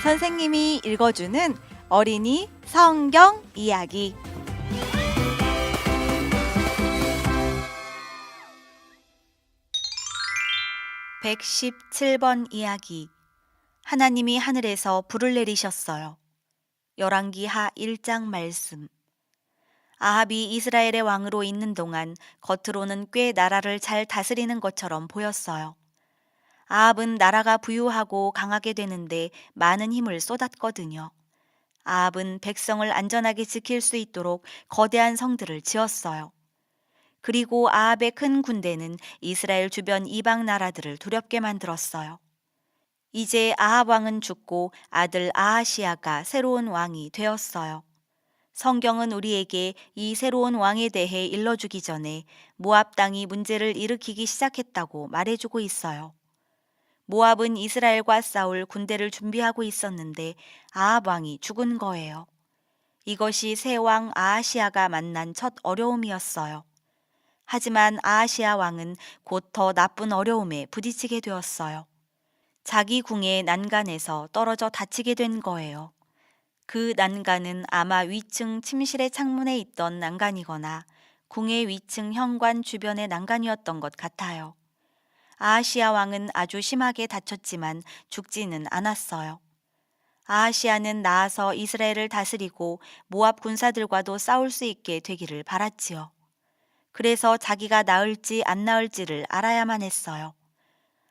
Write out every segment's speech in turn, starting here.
선생님이 읽어주는 어린이 성경 이야기. 117번 이야기. 하나님이 하늘에서 불을 내리셨어요. 열왕기하 1장 말씀. 아합이 이스라엘의 왕으로 있는 동안 겉으로는 꽤 나라를 잘 다스리는 것처럼 보였어요. 아합은 나라가 부유하고 강하게 되는데 많은 힘을 쏟았거든요. 아합은 백성을 안전하게 지킬 수 있도록 거대한 성들을 지었어요. 그리고 아합의 큰 군대는 이스라엘 주변 이방 나라들을 두렵게 만들었어요. 이제 아합 왕은 죽고 아들 아하시야가 새로운 왕이 되었어요. 성경은 우리에게 이 새로운 왕에 대해 일러주기 전에 모압 땅이 문제를 일으키기 시작했다고 말해주고 있어요. 모압은 이스라엘과 싸울 군대를 준비하고 있었는데 아합 왕이 죽은 거예요. 이것이 새 왕 아하시야가 만난 첫 어려움이었어요. 하지만 아하시야 왕은 곧 더 나쁜 어려움에 부딪히게 되었어요. 자기 궁의 난간에서 떨어져 다치게 된 거예요. 그 난간은 아마 위층 침실의 창문에 있던 난간이거나 궁의 위층 현관 주변의 난간이었던 것 같아요. 아하시야 왕은 아주 심하게 다쳤지만 죽지는 않았어요. 아하시야는 나아서 이스라엘을 다스리고 모압 군사들과도 싸울 수 있게 되기를 바랐지요. 그래서 자기가 나을지 안 나을지를 알아야만 했어요.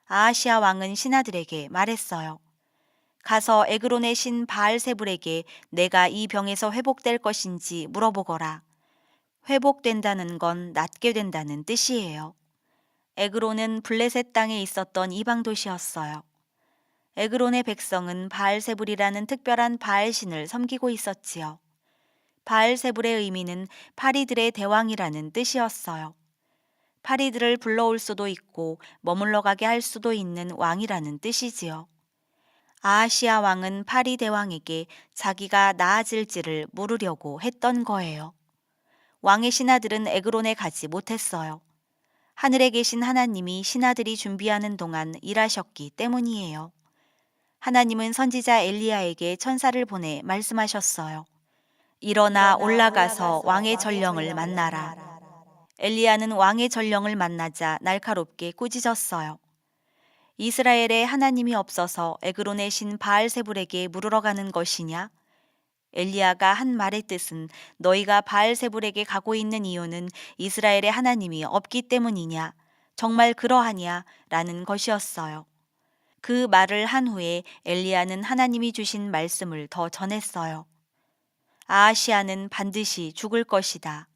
아하시야 왕은 신하들에게 말했어요. 가서 에그론의 신 바알세불에게 내가 이 병에서 회복될 것인지 물어보거라. 회복된다는 건 낫게 된다는 뜻이에요. 에그론은 블레셋 땅에 있었던 이방 도시였어요. 에그론의 백성은 바알세불이라는 특별한 바알신을 섬기고 있었지요. 바알세불의 의미는 파리들의 대왕이라는 뜻이었어요. 파리들을 불러올 수도 있고 머물러 가게 할 수도 있는 왕이라는 뜻이지요. 아하시야 왕은 파리 대왕에게 자기가 나아질지를 물으려고 했던 거예요. 왕의 신하들은 에그론에 가지 못했어요. 하늘에 계신 하나님이 신하들이 준비하는 동안 일하셨기 때문이에요. 하나님은 선지자 엘리야에게 천사를 보내 말씀하셨어요. 일어나 올라가서 왕의 전령을 만나라. 엘리야는 왕의 전령을 만나자 날카롭게 꾸짖었어요. 이스라엘에 하나님이 없어서 에그론의 신 바알세불에게 물으러 가는 것이냐? 엘리야가 한 말의 뜻은 너희가 바알세불에게 가고 있는 이유는 이스라엘에 하나님이 없기 때문이냐? 정말 그러하냐? 라는 것이었어요. 그 말을 한 후에 엘리야는 하나님이 주신 말씀을 더 전했어요. 아하시야는 반드시 죽을 것이다.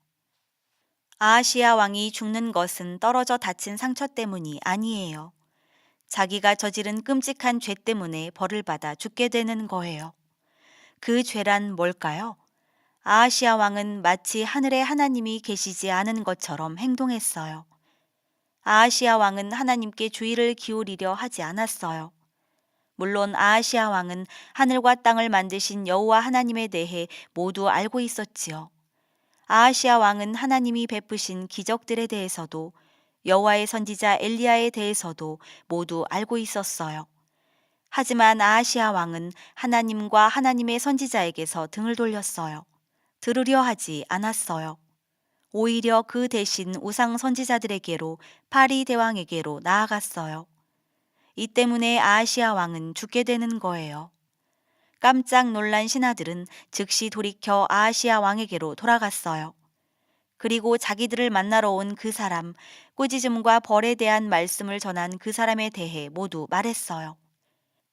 아하시야 왕이 죽는 것은 떨어져 다친 상처 때문이 아니에요. 자기가 저지른 끔찍한 죄 때문에 벌을 받아 죽게 되는 거예요. 그 죄란 뭘까요? 아하시야 왕은 마치 하늘에 하나님이 계시지 않은 것처럼 행동했어요. 아하시야 왕은 하나님께 주의를 기울이려 하지 않았어요. 물론 아하시야 왕은 하늘과 땅을 만드신 여호와 하나님에 대해 모두 알고 있었지요. 아하시야 왕은 하나님이 베푸신 기적들에 대해서도 여호와의 선지자 엘리야에 대해서도 모두 알고 있었어요. 하지만 아하시야 왕은 하나님과 하나님의 선지자에게서 등을 돌렸어요. 들으려 하지 않았어요. 오히려 그 대신 우상 선지자들에게로 파리 대왕에게로 나아갔어요. 이 때문에 아하시야 왕은 죽게 되는 거예요. 깜짝 놀란 신하들은 즉시 돌이켜 아하시야 왕에게로 돌아갔어요. 그리고 자기들을 만나러 온 그 사람, 꾸짖음과 벌에 대한 말씀을 전한 그 사람에 대해 모두 말했어요.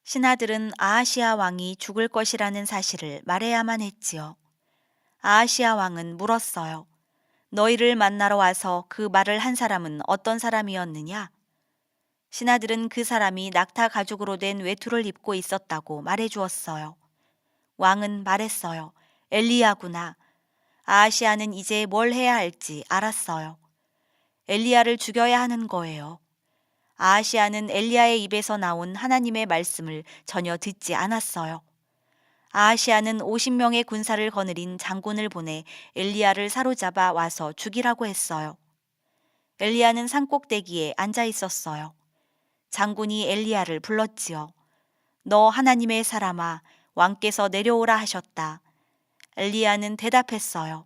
신하들은 아하시야 왕이 죽을 것이라는 사실을 말해야만 했지요. 아하시야 왕은 물었어요. 너희를 만나러 와서 그 말을 한 사람은 어떤 사람이었느냐? 신하들은 그 사람이 낙타 가죽으로 된 외투를 입고 있었다고 말해 주었어요. 왕은 말했어요. 엘리야구나. 아하시야는 이제 뭘 해야 할지 알았어요. 엘리야를 죽여야 하는 거예요. 아하시야는 엘리야의 입에서 나온 하나님의 말씀을 전혀 듣지 않았어요. 아하시야는 50명의 군사를 거느린 장군을 보내 엘리야를 사로잡아 와서 죽이라고 했어요. 엘리야는 산꼭대기에 앉아 있었어요. 장군이 엘리야를 불렀지요. 너 하나님의 사람아, 왕께서 내려오라 하셨다. 엘리야는 대답했어요.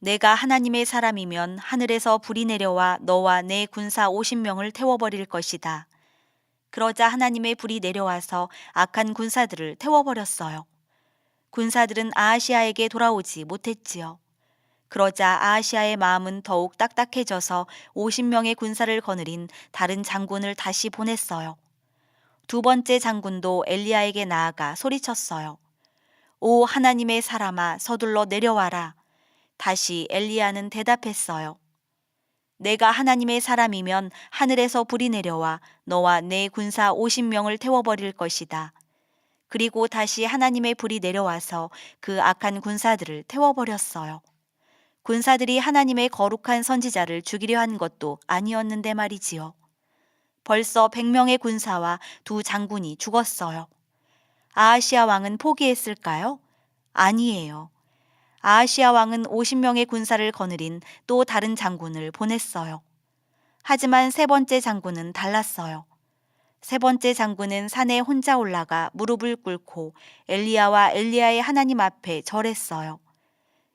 내가 하나님의 사람이면 하늘에서 불이 내려와 너와 내 군사 50명을 태워버릴 것이다. 그러자 하나님의 불이 내려와서 악한 군사들을 태워버렸어요. 군사들은 아하시아에게 돌아오지 못했지요. 그러자 아하시아의 마음은 더욱 딱딱해져서 50명의 군사를 거느린 다른 장군을 다시 보냈어요. 두 번째 장군도 엘리야에게 나아가 소리쳤어요. 오 하나님의 사람아, 서둘러 내려와라. 다시 엘리야는 대답했어요. 내가 하나님의 사람이면 하늘에서 불이 내려와 너와 내 군사 50명을 태워버릴 것이다. 그리고 다시 하나님의 불이 내려와서 그 악한 군사들을 태워버렸어요. 군사들이 하나님의 거룩한 선지자를 죽이려 한 것도 아니었는데 말이지요. 벌써 100명의 군사와 두 장군이 죽었어요. 아하시아 왕은 포기했을까요? 아니에요. 아하시아 왕은 50명의 군사를 거느린 또 다른 장군을 보냈어요. 하지만 세 번째 장군은 달랐어요. 세 번째 장군은 산에 혼자 올라가 무릎을 꿇고 엘리야와 엘리야의 하나님 앞에 절했어요.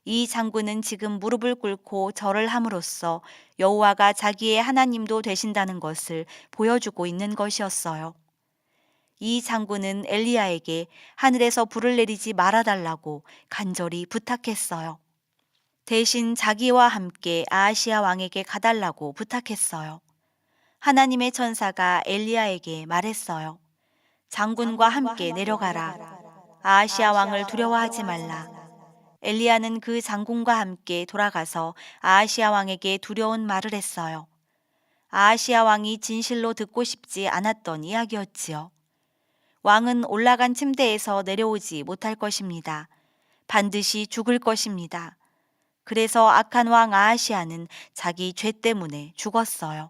이 장군은 지금 무릎을 꿇고 절을 함으로써 여호와가 자기의 하나님도 되신다는 것을 보여주고 있는 것이었어요. 이 장군은 엘리야에게 하늘에서 불을 내리지 말아달라고 간절히 부탁했어요. 대신 자기와 함께 아하시아 왕에게 가달라고 부탁했어요. 하나님의 천사가 엘리야에게 말했어요. 장군과 함께 내려가라. 아하시아 왕을 두려워하지 말라. 엘리야는 그 장군과 함께 돌아가서 아하시아 왕에게 두려운 말을 했어요. 아하시아 왕이 진실로 듣고 싶지 않았던 이야기였지요. 왕은 올라간 침대에서 내려오지 못할 것입니다. 반드시 죽을 것입니다. 그래서 악한 왕 아하시아는 자기 죄 때문에 죽었어요.